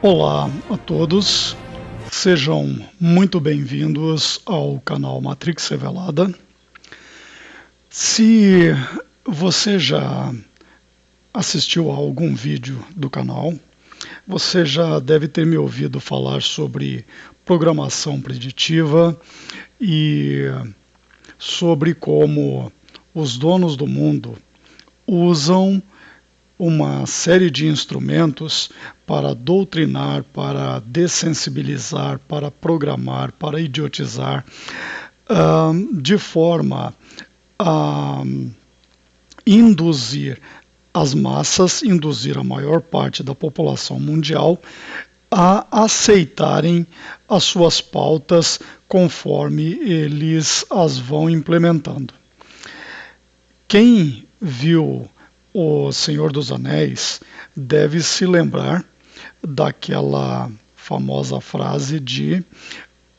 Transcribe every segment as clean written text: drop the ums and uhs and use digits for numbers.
Olá a todos, sejam muito bem-vindos ao canal Matrix Revelada. Se você já assistiu a algum vídeo do canal, você já deve ter me ouvido falar sobre programação preditiva e sobre como os donos do mundo usam uma série de instrumentos para doutrinar, para dessensibilizar, para programar, para idiotizar, de forma a induzir as massas, induzir a maior parte da população mundial a aceitarem as suas pautas conforme eles as vão implementando. Quem viu O Senhor dos Anéis deve se lembrar daquela famosa frase de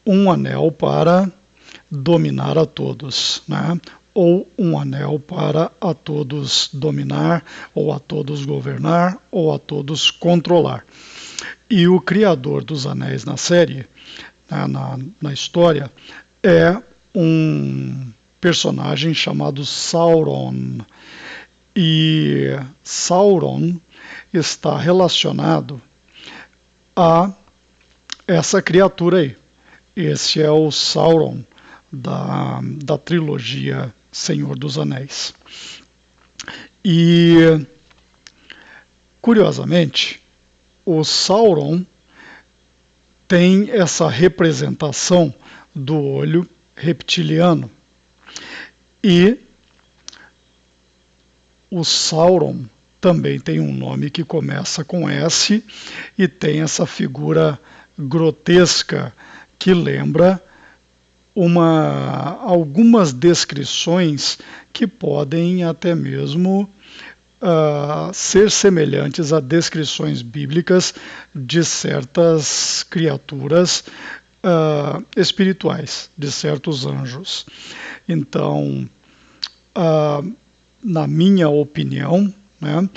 um anel para dominar a todos, né? Ou um anel para a todos dominar, ou a todos governar, ou a todos controlar. E o criador dos anéis na série, né, na história, é um personagem chamado Sauron. E Sauron está relacionado a essa criatura aí. Esse é o Sauron da trilogia Senhor dos Anéis. E, curiosamente, o Sauron tem essa representação do olho reptiliano. E o Sauron também tem um nome que começa com S e tem essa figura grotesca que lembra algumas descrições que podem até mesmo ser semelhantes a descrições bíblicas de certas criaturas espirituais, de certos anjos. Então, na minha opinião, né,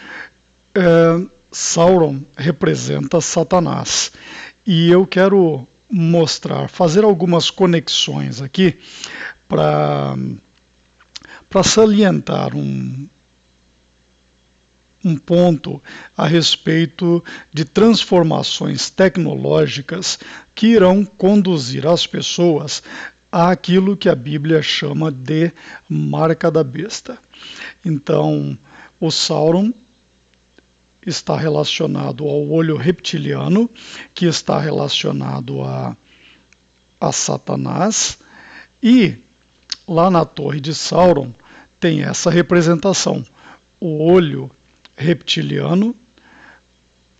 Sauron representa Satanás. E eu quero fazer algumas conexões aqui para salientar um ponto a respeito de transformações tecnológicas que irão conduzir as pessoas àquilo que a Bíblia chama de marca da besta. Então, o Sauron está relacionado ao olho reptiliano, que está relacionado a Satanás, e lá na Torre de Sauron tem essa representação, o olho reptiliano,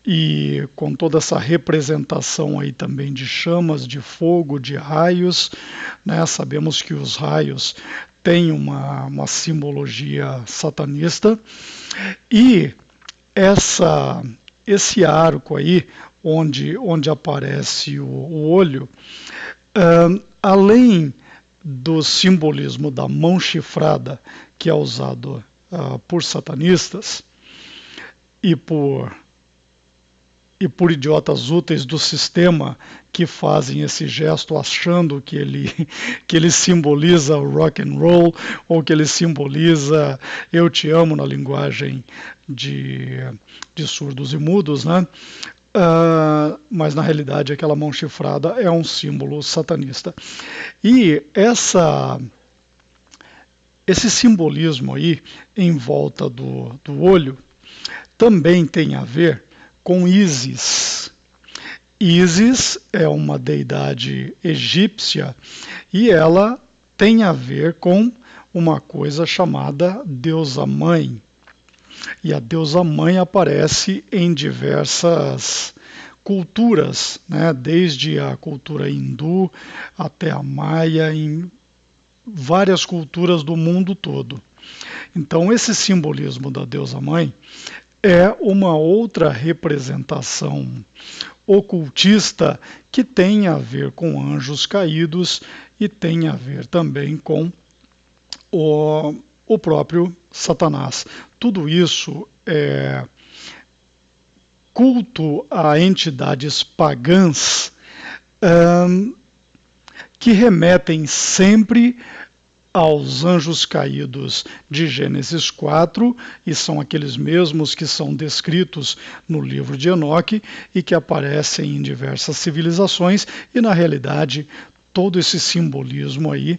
e com toda essa representação aí também de chamas, de fogo, de raios, né? Sabemos que os raios têm uma simbologia satanista, e esse arco aí, onde aparece o olho, além do simbolismo da mão chifrada, que é usado por satanistas e por idiotas úteis do sistema que fazem esse gesto achando que ele simboliza o rock and roll, ou que ele simboliza eu te amo na linguagem de surdos e mudos, né? Mas na realidade aquela mão chifrada é um símbolo satanista. E esse simbolismo aí em volta do olho também tem a ver com Ísis. Ísis é uma deidade egípcia e ela tem a ver com uma coisa chamada deusa mãe. E a deusa mãe aparece em diversas culturas, né? Desde a cultura hindu até a maia, em várias culturas do mundo todo. Então esse simbolismo da deusa mãe é uma outra representação ocultista que tem a ver com anjos caídos e tem a ver também com o próprio Satanás. Tudo isso culto a entidades pagãs que remetem sempre aos anjos caídos de Gênesis 4, e são aqueles mesmos que são descritos no livro de Enoque e que aparecem em diversas civilizações, e na realidade todo esse simbolismo aí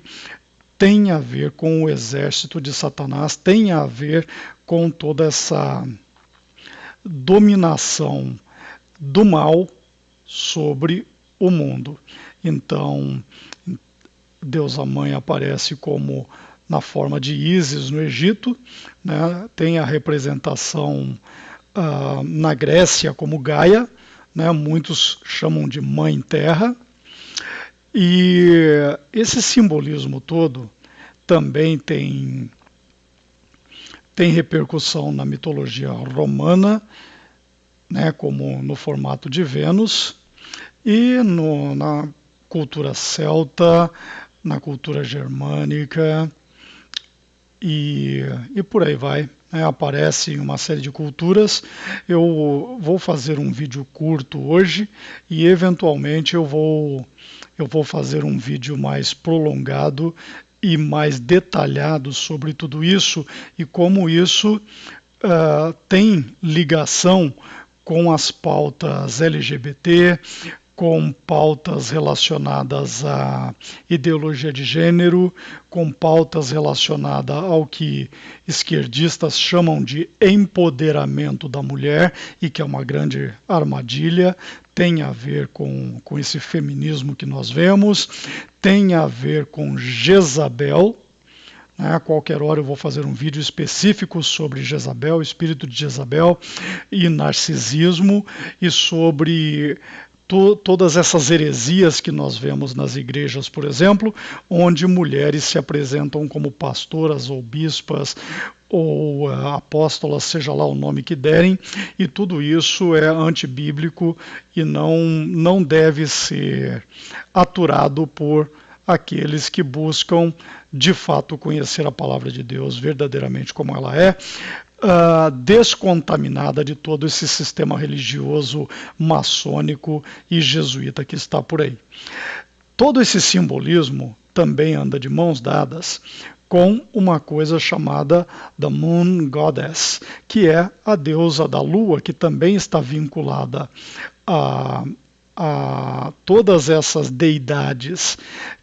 tem a ver com o exército de Satanás, tem a ver com toda essa dominação do mal sobre o mundo. Então, Deusa Mãe aparece como na forma de Ísis no Egito, né? Tem a representação na Grécia como Gaia, né? Muitos chamam de Mãe Terra, e esse simbolismo todo também tem repercussão na mitologia romana, né, como no formato de Vênus, e na cultura celta, na cultura germânica, e por aí vai. Aparece em uma série de culturas. Eu vou fazer um vídeo curto hoje e eventualmente eu vou fazer um vídeo mais prolongado e mais detalhado sobre tudo isso e como isso tem ligação com as pautas LGBT, com pautas relacionadas à ideologia de gênero, com pautas relacionadas ao que esquerdistas chamam de empoderamento da mulher, e que é uma grande armadilha, tem a ver com esse feminismo que nós vemos, tem a ver com Jezabel. A qualquer hora eu vou fazer um vídeo específico sobre Jezabel, espírito de Jezabel e narcisismo, e sobre todas essas heresias que nós vemos nas igrejas, por exemplo, onde mulheres se apresentam como pastoras ou bispas ou apóstolas, seja lá o nome que derem, e tudo isso é antibíblico e não deve ser aturado por aqueles que buscam de fato conhecer a palavra de Deus verdadeiramente como ela é, descontaminada de todo esse sistema religioso maçônico e jesuíta que está por aí. Todo esse simbolismo também anda de mãos dadas com uma coisa chamada The Moon Goddess, que é a deusa da lua, que também está vinculada a todas essas deidades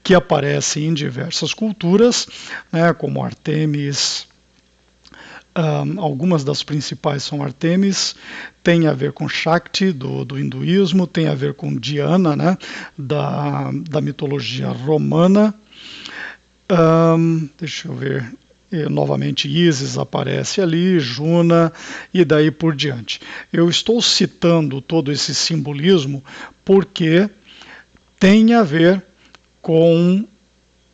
que aparecem em diversas culturas, né, como Artemis. Algumas das principais são Artemis, tem a ver com Shakti do hinduísmo, tem a ver com Diana, né, da mitologia romana. Deixa eu ver, novamente Ísis aparece ali, Juna e daí por diante. Eu estou citando todo esse simbolismo porque tem a ver com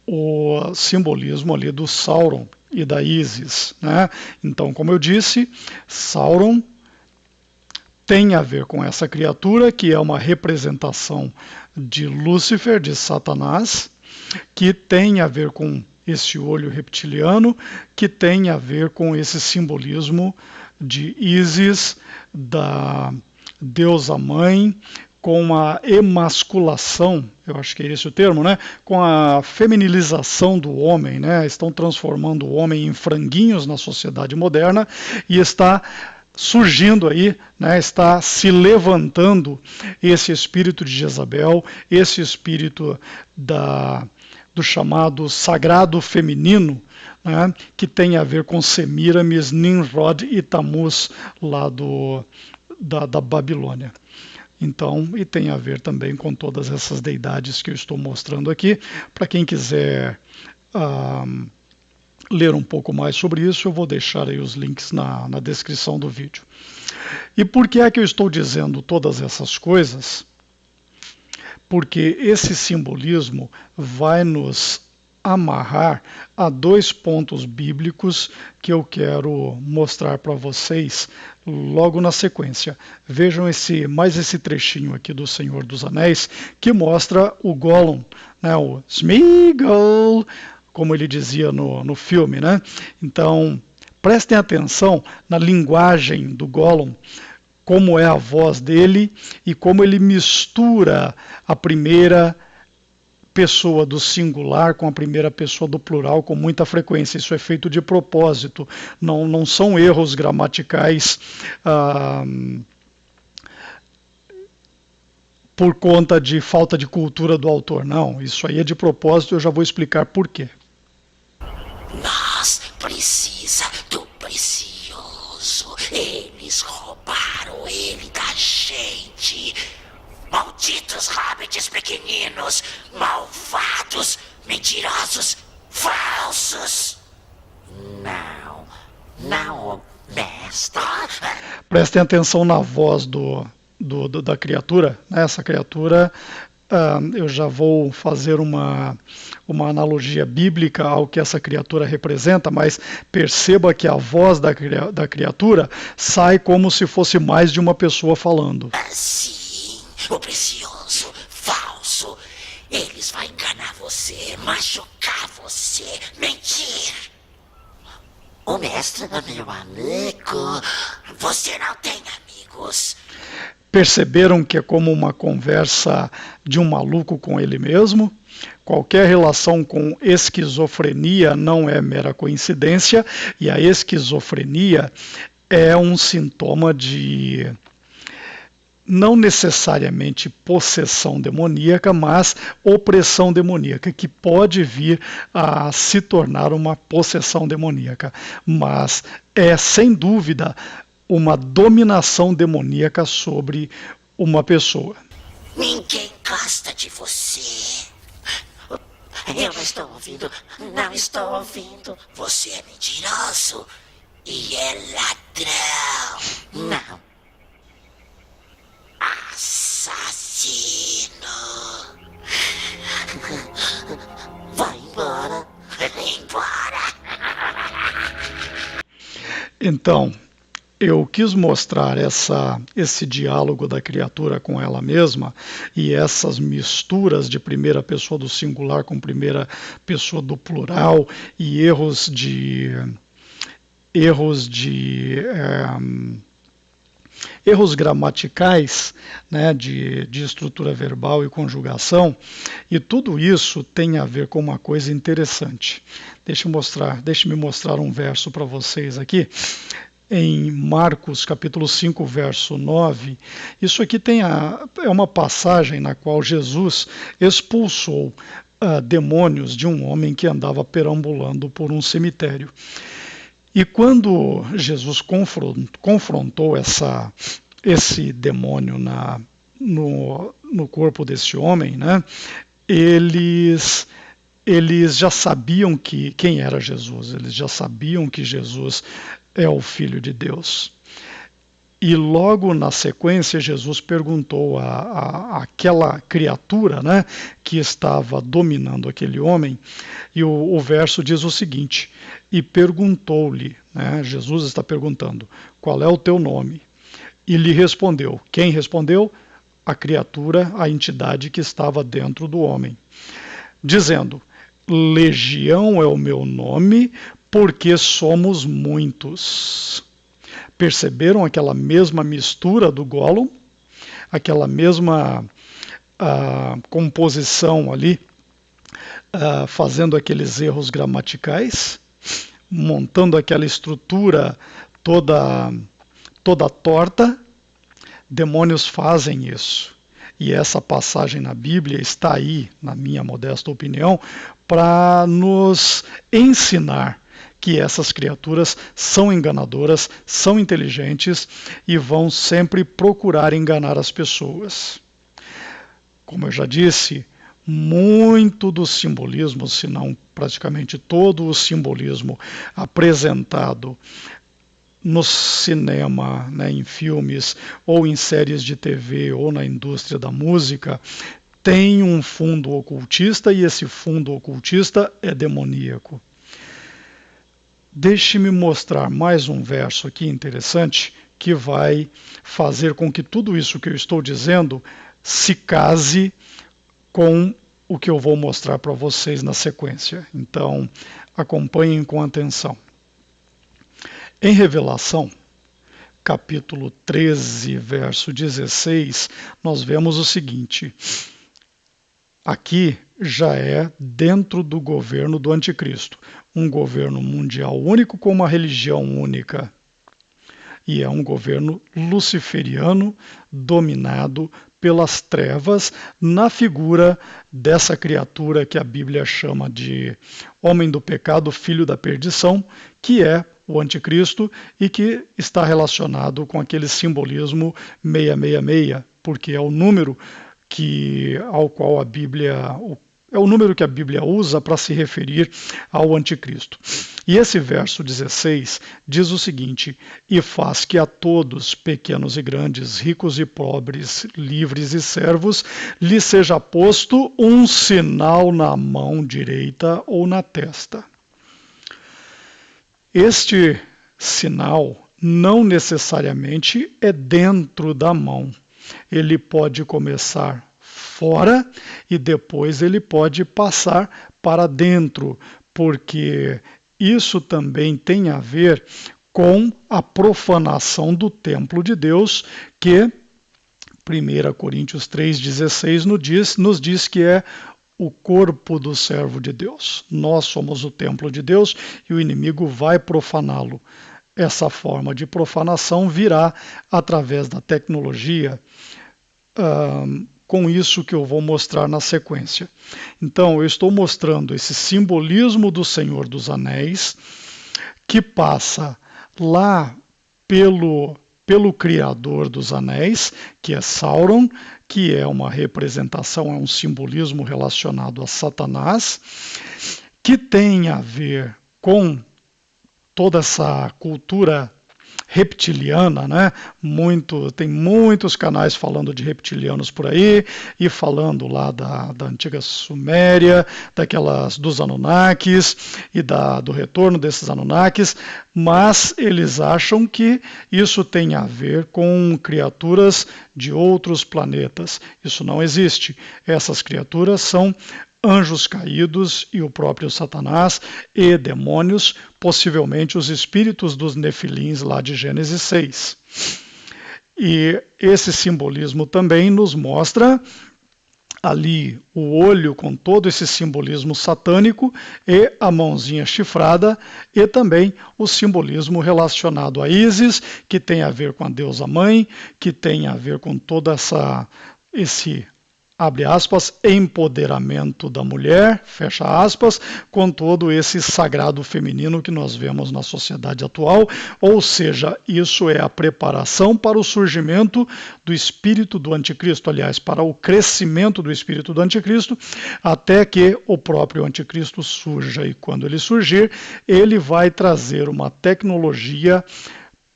o simbolismo ali do Sauron e da Ísis, né? Então, como eu disse, Sauron tem a ver com essa criatura que é uma representação de Lúcifer, de Satanás, que tem a ver com esse olho reptiliano, que tem a ver com esse simbolismo de Ísis, da deusa mãe, com a emasculação, eu acho que é esse o termo, né? Com a feminilização do homem, né? Estão transformando o homem em franguinhos na sociedade moderna e está surgindo aí, né? Está se levantando esse espírito de Jezabel, esse espírito do chamado sagrado feminino, né? Que tem a ver com Semíramis, Nimrod e Tamuz lá da Babilônia. Então, e tem a ver também com todas essas deidades que eu estou mostrando aqui. Para quem quiser ler um pouco mais sobre isso, eu vou deixar aí os links na descrição do vídeo. E por que é que eu estou dizendo todas essas coisas? Porque esse simbolismo vai nos amarrar a dois pontos bíblicos que eu quero mostrar para vocês logo na sequência. Vejam mais esse trechinho aqui do Senhor dos Anéis, que mostra o Gollum, né, o Sméagol, como ele dizia no filme, né? Então, prestem atenção na linguagem do Gollum, como é a voz dele e como ele mistura a primeira pessoa do singular com a primeira pessoa do plural com muita frequência. Isso é feito de propósito, não são erros gramaticais por conta de falta de cultura do autor, não. Isso aí é de propósito, eu já vou explicar por quê. Nós precisa do precioso. Eles roubaram ele da gente. Malditos hobbits pequeninos, malvados, mentirosos, falsos. Não, mestre. Prestem atenção na voz da criatura. Essa criatura, eu já vou fazer uma analogia bíblica ao que essa criatura representa, mas perceba que a voz da criatura sai como se fosse mais de uma pessoa falando. Sim, o precioso, falso. Eles vão enganar você, machucar você, mentir. O mestre é meu amigo. Você não tem amigos. Perceberam que é como uma conversa de um maluco com ele mesmo? Qualquer relação com esquizofrenia não é mera coincidência, e a esquizofrenia é um sintoma de não necessariamente possessão demoníaca, mas opressão demoníaca, que pode vir a se tornar uma possessão demoníaca, mas é sem dúvida uma dominação demoníaca sobre uma pessoa. Ninguém gosta de você. Eu não estou ouvindo, não estou ouvindo. Você é mentiroso e é ladrão. Não. Assassino. Vai embora. Embora. Então, eu quis mostrar esse diálogo da criatura com ela mesma e essas misturas de primeira pessoa do singular com primeira pessoa do plural e erros gramaticais, né, de estrutura verbal e conjugação, e tudo isso tem a ver com uma coisa interessante. Deixe-me mostrar um verso para vocês aqui. Em Marcos capítulo 5, verso 9, isso aqui é uma passagem na qual Jesus expulsou demônios de um homem que andava perambulando por um cemitério. E quando Jesus confrontou esse demônio no corpo desse homem, né, eles já sabiam quem era Jesus, eles já sabiam que Jesus é o Filho de Deus. E logo na sequência Jesus perguntou àquela criatura, né, que estava dominando aquele homem, e o verso diz o seguinte: e perguntou-lhe, né, Jesus está perguntando, qual é o teu nome? E lhe respondeu. Quem respondeu? A criatura, a entidade que estava dentro do homem, dizendo: Legião é o meu nome, porque somos muitos. Perceberam aquela mesma mistura do Gollum? Aquela mesma composição ali, fazendo aqueles erros gramaticais, montando aquela estrutura toda torta? Demônios fazem isso. E essa passagem na Bíblia está aí, na minha modesta opinião, para nos ensinar que essas criaturas são enganadoras, são inteligentes e vão sempre procurar enganar as pessoas. Como eu já disse, muito do simbolismo, se não praticamente todo o simbolismo apresentado no cinema, né, em filmes ou em séries de TV ou na indústria da música, tem um fundo ocultista, e esse fundo ocultista é demoníaco. Deixe-me mostrar mais um verso aqui interessante que vai fazer com que tudo isso que eu estou dizendo se case com o que eu vou mostrar para vocês na sequência. Então, acompanhem com atenção. Em Revelação, capítulo 13, verso 16, nós vemos o seguinte: aqui já é dentro do governo do anticristo, um governo mundial único com uma religião única. E é um governo luciferiano dominado pelas trevas, na figura dessa criatura que a Bíblia chama de homem do pecado, filho da perdição, que é o anticristo e que está relacionado com aquele simbolismo 666, porque é o número ao qual a Bíblia é o número que a Bíblia usa para se referir ao anticristo. E esse verso 16 diz o seguinte: e faz que a todos, pequenos e grandes, ricos e pobres, livres e servos, lhe seja posto um sinal na mão direita ou na testa. Este sinal não necessariamente é dentro da mão. Ele pode começar fora e depois ele pode passar para dentro, porque isso também tem a ver com a profanação do templo de Deus, que 1 Coríntios 3,16 nos diz que é o corpo do servo de Deus. Nós somos o templo de Deus e o inimigo vai profaná-lo. Essa forma de profanação virá através da tecnologia, com isso que eu vou mostrar na sequência. Então, eu estou mostrando esse simbolismo do Senhor dos Anéis, que passa lá pelo Criador dos Anéis, que é Sauron, que é uma representação, é um simbolismo relacionado a Satanás, que tem a ver com toda essa cultura reptiliana, né? Tem muitos canais falando de reptilianos por aí, e falando lá da antiga Suméria, dos Anunnakis, e do retorno desses Anunnakis, mas eles acham que isso tem a ver com criaturas de outros planetas. Isso não existe. Essas criaturas são anjos caídos e o próprio Satanás e demônios, possivelmente os espíritos dos nefilins lá de Gênesis 6. E esse simbolismo também nos mostra ali o olho com todo esse simbolismo satânico e a mãozinha chifrada, e também o simbolismo relacionado a Ísis, que tem a ver com a deusa mãe, que tem a ver com toda esse abre aspas, empoderamento da mulher, fecha aspas, com todo esse sagrado feminino que nós vemos na sociedade atual, ou seja, isso é a preparação para o surgimento do espírito do anticristo, aliás, para o crescimento do espírito do anticristo, até que o próprio anticristo surja, e quando ele surgir, ele vai trazer uma tecnologia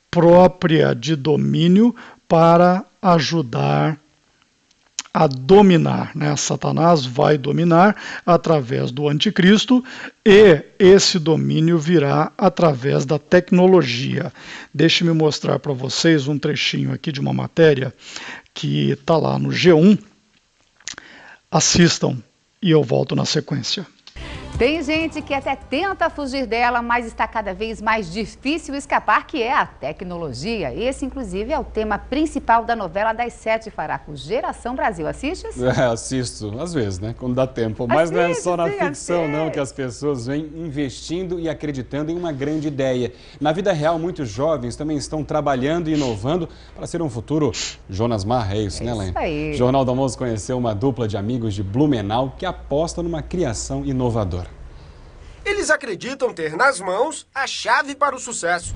própria de domínio para ajudar a dominar, né? Satanás vai dominar através do anticristo, e esse domínio virá através da tecnologia. Deixe-me mostrar para vocês um trechinho aqui de uma matéria que está lá no G1. Assistam e eu volto na sequência. Tem gente que até tenta fugir dela, mas está cada vez mais difícil escapar, que é a tecnologia. Esse, inclusive, é o tema principal da novela das 7 Faraco, Geração Brasil. Assistes? Assisto, às vezes, né? Quando dá tempo. Mas não é só na ficção, não, que as pessoas vêm investindo e acreditando em uma grande ideia. Na vida real, muitos jovens também estão trabalhando e inovando para ser um futuro Jonas Marra. É isso, né, Lene? Isso aí. O Jornal do Almoço conheceu uma dupla de amigos de Blumenau que aposta numa criação inovadora. Eles acreditam ter nas mãos a chave para o sucesso.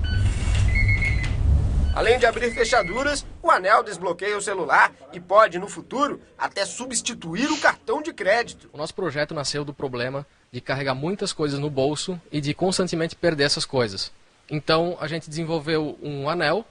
Além de abrir fechaduras, o anel desbloqueia o celular e pode, no futuro, até substituir o cartão de crédito. O nosso projeto nasceu do problema de carregar muitas coisas no bolso e de constantemente perder essas coisas. Então, a gente desenvolveu um anel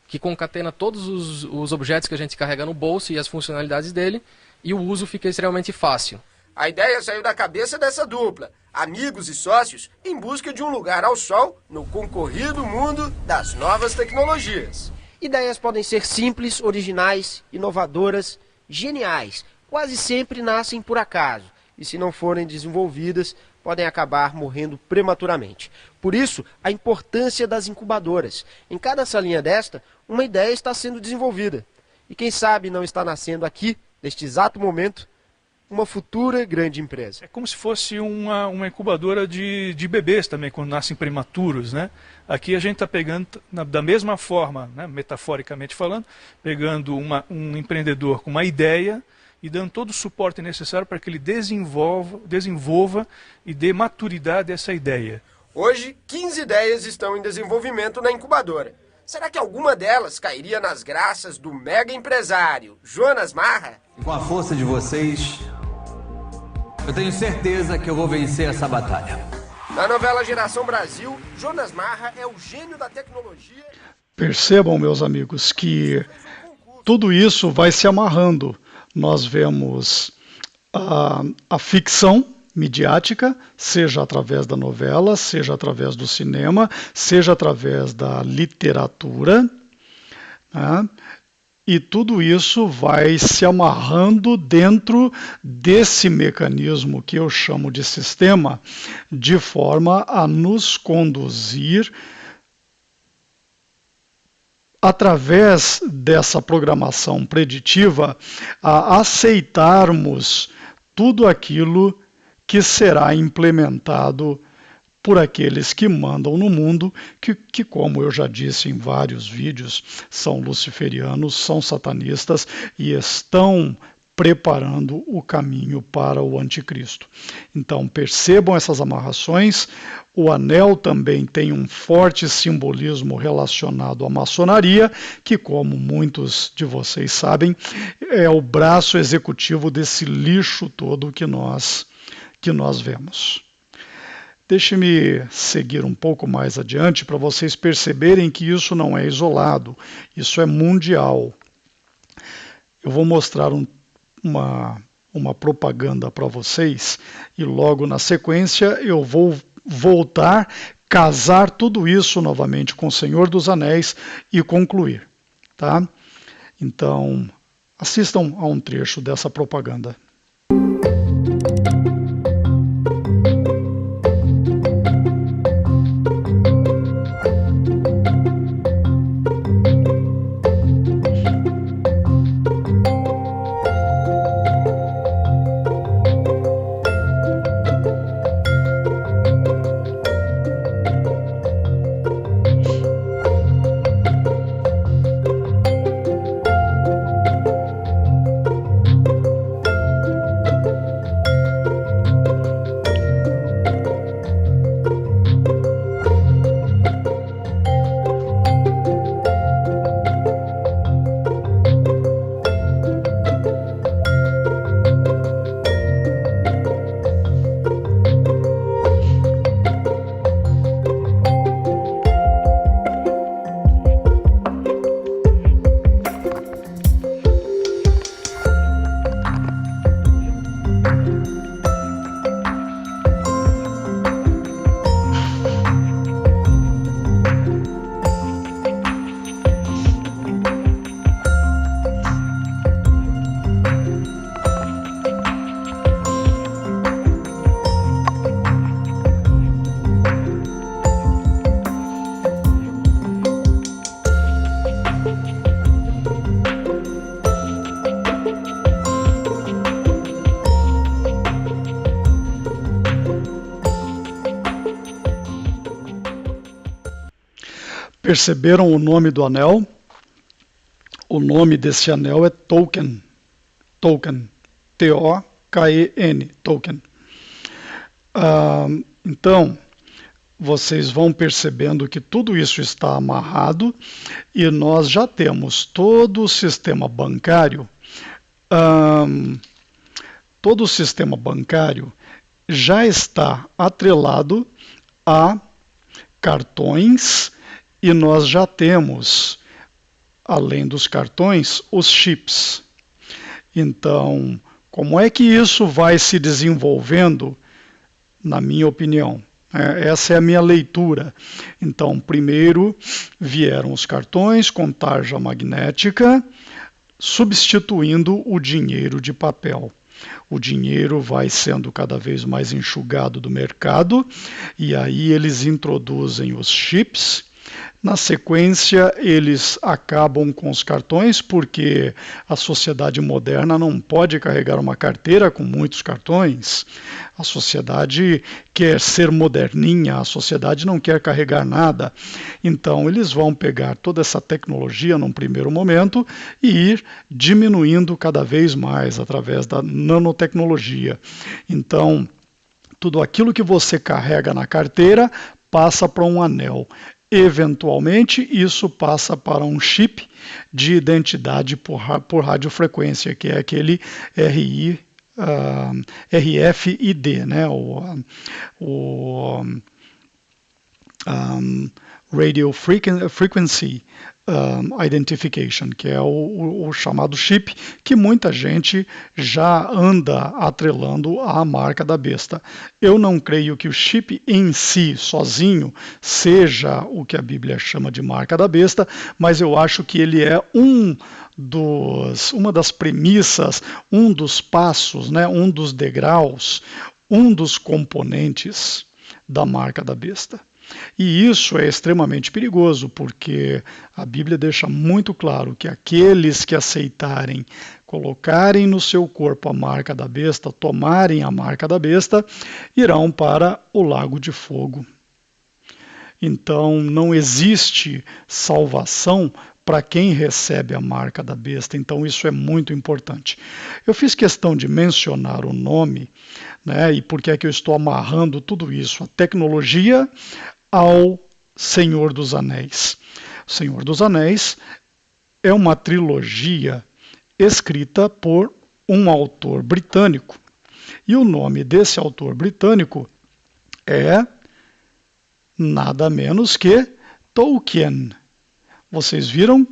que concatena todos os objetos que a gente carrega no bolso e as funcionalidades dele, e o uso fica extremamente fácil. A ideia saiu da cabeça dessa dupla, amigos e sócios, em busca de um lugar ao sol no concorrido mundo das novas tecnologias. Ideias podem ser simples, originais, inovadoras, geniais. Quase sempre nascem por acaso e, se não forem desenvolvidas, podem acabar morrendo prematuramente. Por isso, a importância das incubadoras. Em cada salinha desta, uma ideia está sendo desenvolvida. E quem sabe não está nascendo aqui, neste exato momento, uma futura grande empresa. É como se fosse uma incubadora de bebês também, quando nascem prematuros, né? Aqui a gente está pegando, da mesma forma, né, metaforicamente falando, pegando um empreendedor com uma ideia e dando todo o suporte necessário para que ele desenvolva e dê maturidade a essa ideia. Hoje, 15 ideias estão em desenvolvimento na incubadora. Será que alguma delas cairia nas graças do mega empresário Jonas Marra? Com a força de vocês, eu tenho certeza que eu vou vencer essa batalha. Na novela Geração Brasil, Jonas Marra é o gênio da tecnologia. Percebam, meus amigos, que tudo isso vai se amarrando. Nós vemos a ficção midiática, seja através da novela, seja através do cinema, seja através da literatura, né? E tudo isso vai se amarrando dentro desse mecanismo que eu chamo de sistema, de forma a nos conduzir através dessa programação preditiva a aceitarmos tudo aquilo que será implementado por aqueles que mandam no mundo, que, como eu já disse em vários vídeos, são luciferianos, são satanistas e estão preparando o caminho para o anticristo. Então percebam essas amarrações. O anel também tem um forte simbolismo relacionado à maçonaria, que, como muitos de vocês sabem, é o braço executivo desse lixo todo que nós vemos. Deixe-me seguir um pouco mais adiante para vocês perceberem que isso não é isolado, isso é mundial. Eu vou mostrar uma propaganda para vocês e logo na sequência eu vou voltar, casar tudo isso novamente com o Senhor dos Anéis e concluir, tá? Então, assistam a um trecho dessa propaganda. Perceberam o nome do anel? O nome desse anel é Token. Token. T-O-K-E-N. Token. Então, vocês vão percebendo que tudo isso está amarrado e nós já temos todo o sistema bancário. Todo o sistema bancário já está atrelado a cartões e nós já temos, além dos cartões, os chips. Então, como é que isso vai se desenvolvendo? Na minha opinião, essa é a minha leitura. Então, primeiro vieram os cartões com tarja magnética, substituindo o dinheiro de papel. o dinheiro vai sendo cada vez mais enxugado do mercado, e aí eles introduzem os chips. Na sequência, eles acabam com os cartões, porque a sociedade moderna não pode carregar uma carteira com muitos cartões. A sociedade quer ser moderninha, a sociedade não quer carregar nada. Então, eles vão pegar toda essa tecnologia num primeiro momento e ir diminuindo cada vez mais através da nanotecnologia. Então, tudo aquilo que você carrega na carteira passa para um anel. Eventualmente, isso passa para um chip de identidade por radiofrequência, que é aquele RFID, né? Radio Frequency Identification, que é o chamado chip, que muita gente já anda atrelando à marca da besta. Eu não creio que o chip em si, sozinho, seja o que a Bíblia chama de marca da besta, mas eu acho que ele é uma das premissas, um dos passos, né, um dos degraus, um dos componentes da marca da besta. E isso é extremamente perigoso, porque a Bíblia deixa muito claro que aqueles que aceitarem colocarem no seu corpo a marca da besta, tomarem a marca da besta, irão para o lago de fogo. Então não existe salvação para quem recebe a marca da besta. Então isso é muito importante. Eu fiz questão de mencionar o nome, né, e por que é que eu estou amarrando tudo isso? A tecnologia ao Senhor dos Anéis. O Senhor dos Anéis é uma trilogia escrita por um autor britânico. E o nome desse autor britânico é nada menos que Tolkien. Vocês viram?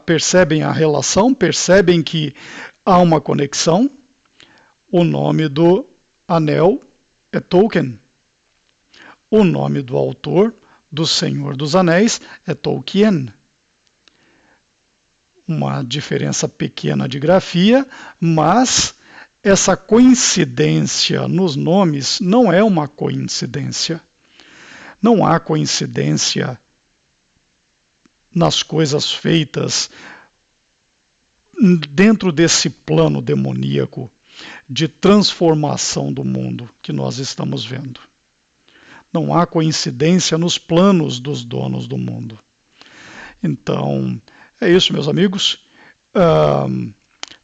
Percebem a relação? Percebem que há uma conexão? O nome do anel é Tolkien. O nome do autor do Senhor dos Anéis é Tolkien. Uma diferença pequena de grafia, mas essa coincidência nos nomes não é uma coincidência. Não há coincidência nas coisas feitas dentro desse plano demoníaco de transformação do mundo que nós estamos vendo. Não há coincidência nos planos dos donos do mundo. Então, é isso, meus amigos.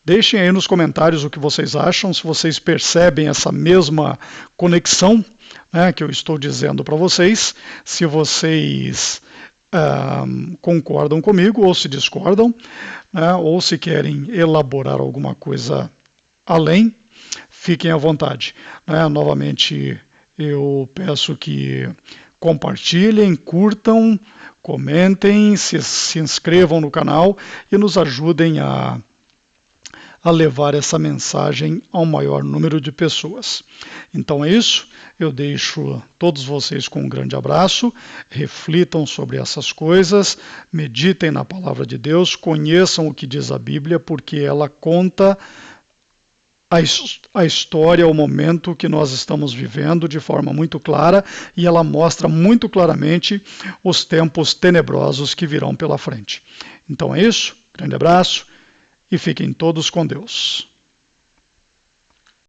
Deixem aí nos comentários o que vocês acham, se vocês percebem essa mesma conexão, né, que eu estou dizendo para vocês, se vocês concordam comigo ou se discordam, né, ou se querem elaborar alguma coisa além, fiquem à vontade. Né? Novamente, eu peço que compartilhem, curtam, comentem, se inscrevam no canal e nos ajudem a levar essa mensagem ao maior número de pessoas. Então é isso, eu deixo todos vocês com um grande abraço, reflitam sobre essas coisas, meditem na palavra de Deus, conheçam o que diz a Bíblia, porque ela conta a história, o momento que nós estamos vivendo de forma muito clara, e ela mostra muito claramente os tempos tenebrosos que virão pela frente. Então é isso, grande abraço e fiquem todos com Deus.